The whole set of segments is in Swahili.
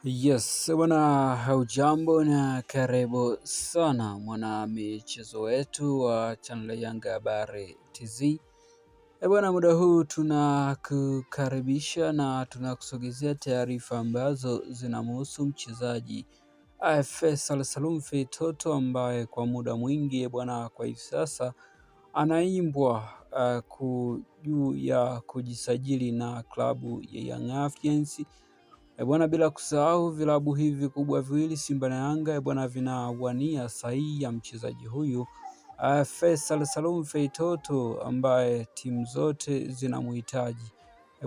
Yes, bwana, haujambo na karibu sana mwana michezo wetu wa channel Yanga Habari TZ. Bwana, muda huu tunakukaribisha na tunakusogezea taarifa ambazo zinamhusu mchezaji Faisal Salum Feitoto ambaye kwa muda mwingi bwana, kwa hivi sasa anaimbwa juu ya kujisajili na klabu ya Young Africans. Bwana, bila kusahau vilabu hivi vikubwa viwili Simba na Yanga bwana vinawania sahihi ya mchezaji huyu Faisal Salum Feitoto ambaye timu zote zinamhitaji.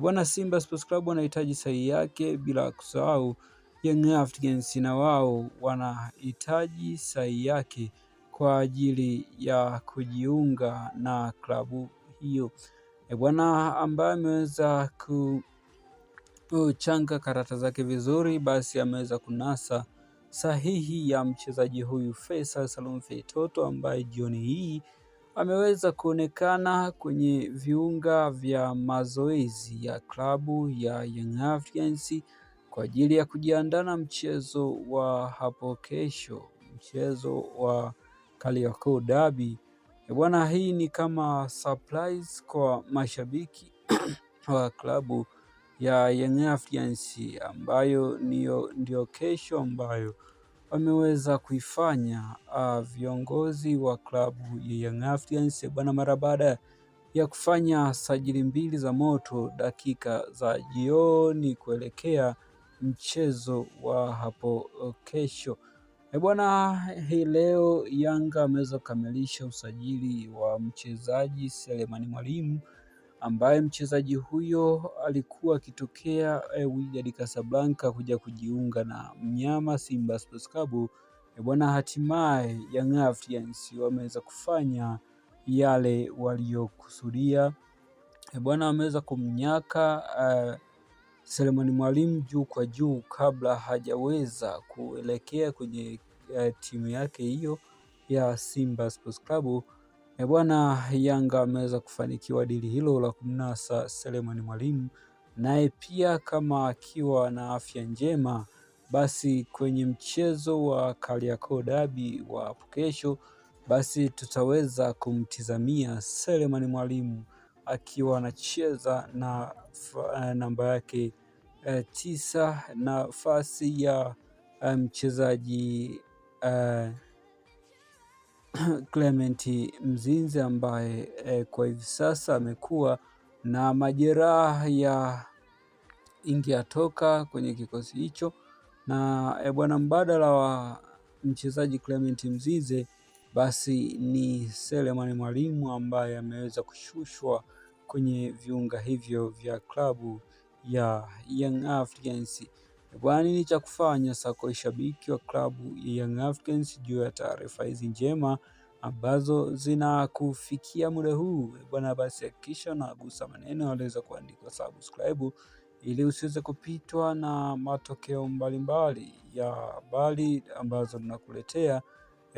Bwana, Simba Sports Club wanahitaji sahihi yake, bila kusahau Young Africans na wao wanahitaji sahihi yake kwa ajili ya kujiunga na klabu hiyo. Bwana, ambaye ameweza kuchanga karata zake vizuri, basi ameweza kunasa sahihi ya mchezaji huyu Faisal Salum Feitoto ambaye jioni hii ameweza kuonekana kwenye viunga vya mazoezi ya klabu ya Young Africans kwa ajili ya kujiandaa na mchezo wa hapo kesho, mchezo wa Kariakoo Derby. Bwana, hii ni kama surprise kwa mashabiki wa klabu ya Young Africans ambayo ndio kesho ambayo wameweza kuifanya viongozi wa klabu ya Young Africans bwana, mara baada ya kufanya sajili mbili za moto dakika za jioni kuelekea mchezo wa hapo kesho. Bwana, hii leo Yanga ameweza kukamilisha usajili wa mchezaji Selemani Mwalimu ambaye mchezaji huyo alikuwa akitokea Wydad Casablanca kuja kujiunga na mnyama Simba Sports Club. Bwana, hatimaye Young Africans wameweza kufanya yale waliokusudia. Bwana, wameweza kumnyaka Selemani Mwalimu juu kwa juu kabla hajaweza kuelekea kwenye timu yake hiyo ya Simba Sports Club. Bwana, Yanga ameweza kufanikiwa dili hilo la kumnasa Selemani Mwalimu, naye pia kama akiwa na afya njema, basi kwenye mchezo wa Kariakoo Derby wa hapo kesho, basi tutaweza kumtizamia Selemani Mwalimu akiwa anacheza na namba yake 9, nafasi ya mchezaji Clement Mzize ambaye kwa hivi sasa amekuwa na majeraha ya ingia toka kwenye kikosi hicho, na bwana, mbadala wa mchezaji Clement Mzize basi ni Selemani Mwalimu ambaye ameweza kushushwa kwenye viunga hivyo vya klabu ya Young Africans. Bwana, nini cha kufanya sasa kwa shabiki wa klabu ya Young Africans juu ya taarifa hizi njema ambazo zinakufikia muda huu? Bwana, basi hakikisha unagusa maneno yaliweza kuandikwa subscribe ili usiweze kupitwa na matokeo mbalimbali ya habari ambazo tunakuletea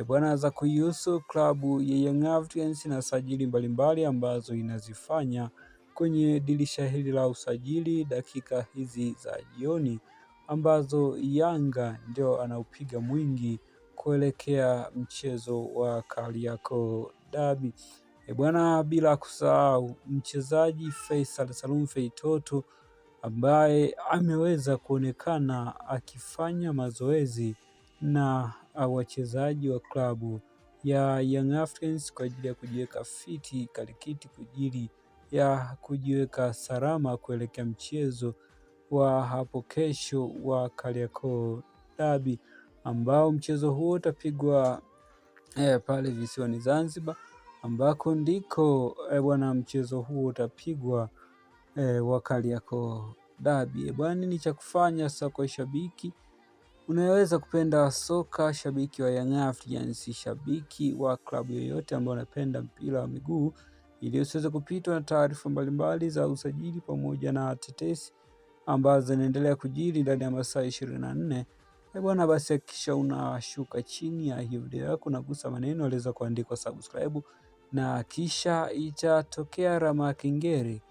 bwana, za kuihusu klabu ya Young Africans na sajili mbalimbali ambazo inazifanya kwenye dirisha hili la usajili dakika hizi za jioni ambazo Yanga ndio anaupiga mwingi kuelekea mchezo wa Kariakoo Derby. Bwana, bila kusahau mchezaji Faisal Salum Feitoto ambaye ameweza kuonekana akifanya mazoezi na wachezaji wa klabu ya Young Africans kwa ajili ya kujiweka fiti kalikiti kwa ajili ya kujiweka salama kuelekea mchezo wa hapo kesho wa Kariakoo Derby, ambao mchezo huo utapigwa pale visiwani Zanzibar, ambako ndiko bwana mchezo huo utapigwa wa Kariakoo Derby. Bwana, nini cha kufanya sasa kwa shabiki unaweza kupenda soka, shabiki wa Young Africans, shabiki wa klabu yoyote ambayo unapenda mpira wa miguu, ili usiweze kupitwa na taarifa mbalimbali za usajili pamoja na tetesi ambazo zinaendelea kujiri ndani ya masaa 24. Bwana, basi hakikisha unashuka chini ya hii video yako na gusa maneno yaliweza kuandikwa subscribe, na kisha itatokea alama ya kengele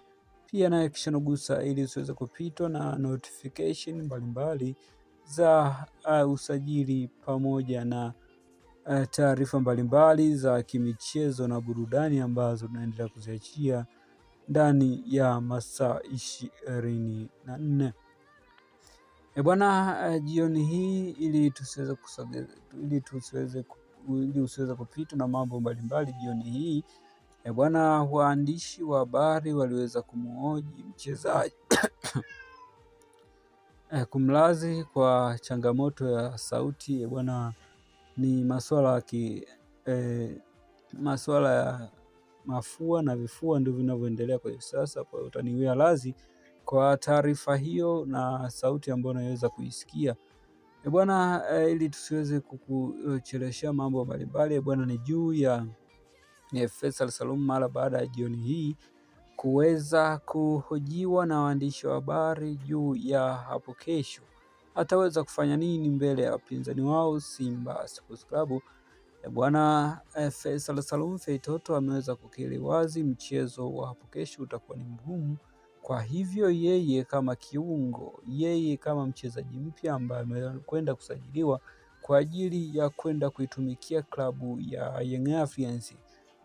pia nayo kisha unagusa ili usiweze kupitwa na notification mbalimbali za usajili pamoja na taarifa mbalimbali za kimichezo na burudani ambazo tunaendelea kuziachia ndani ya masaa 24. Bwana, jioni hii ili usiweze kupitwa na mambo mbalimbali jioni hii bwana, waandishi wa habari waliweza kumhoji mchezaji kumlazi kwa changamoto ya sauti bwana. Ni masuala ya mafua na vifua ndio vinavyoendelea kwa hivi sasa. Kwa hiyo utaniwia radhi kwa taarifa hiyo na sauti ambayo unaweza kuisikia bwana, ili tusiweze kukucheleshea mambo mbalimbali bwana. Ni juu ya Faisal Salum mara baada ya jioni hii kuweza kuhojiwa na waandishi wa habari juu ya hapo kesho ataweza kufanya nini mbele ya wapinzani wao Simba Sports Club bwana. Faisal Salum Feitoto ameweza kukiri wazi mchezo wa hapo kesho utakuwa ni mgumu. Kwa hivyo yeye kama kiungo, yeye kama mchezaji mpya ambaye amekwenda kusajiliwa kwa ajili ya kwenda kuitumikia klabu ya Young Africans,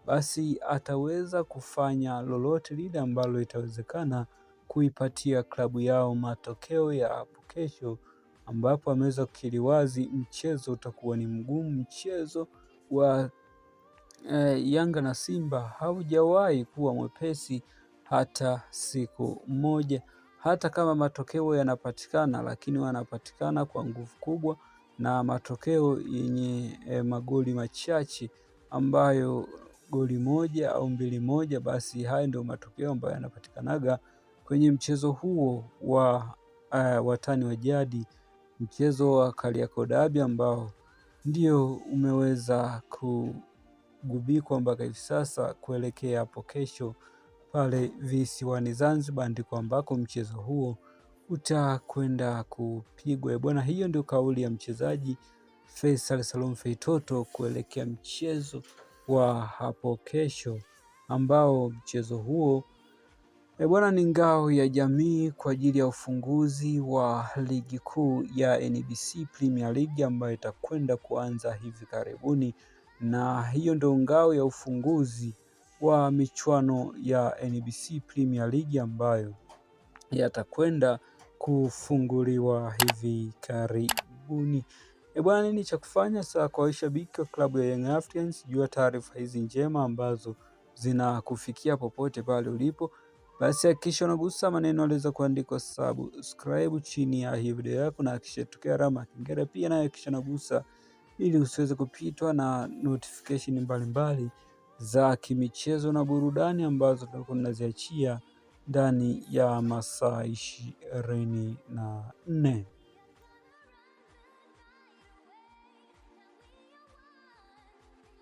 basi ataweza kufanya lolote lile ambalo itawezekana kuipatia klabu yao matokeo ya hapo kesho, ambapo ameweza kukiri wazi mchezo utakuwa ni mgumu. Mchezo wa Yanga na Simba haujawahi kuwa mwepesi hata siku moja. Hata kama matokeo yanapatikana, lakini wanapatikana kwa nguvu kubwa na matokeo yenye magoli machache, ambayo goli moja au 2-1, basi haya ndio matokeo ambayo yanapatikanaga kwenye mchezo huo wa watani wa jadi, mchezo wa Kariakoo Derby ambao ndio umeweza kugubikwa mpaka hivi sasa kuelekea hapo kesho pale visiwani Zanzibar, ndiko ambako mchezo huo utakwenda kupigwa bwana. Hiyo ndio kauli ya mchezaji Faisal Salum Feitoto kuelekea mchezo wa hapo kesho, ambao mchezo huo bwana ni ngao ya jamii kwa ajili ya ufunguzi wa ligi kuu ya NBC Premier League ambayo itakwenda kuanza hivi karibuni, na hiyo ndio ngao ya ufunguzi wa michuano ya NBC Premier League ambayo yatakwenda kufunguliwa hivi karibuni bwana. Nini cha kufanya sasa kwa washabiki wa klabu ya Young Africans? Jua taarifa hizi njema ambazo zinakufikia popote pale ulipo, basi hakikisha unagusa maneno yaliweza kuandikwa subscribe chini ya hii video yako, na hakikisha tokea alama ya kengele pia nayo hakikisha unagusa, ili usiweze kupitwa na notification mbalimbali za kimichezo na burudani ambazo tutakuwa tunaziachia ndani ya masaa 24.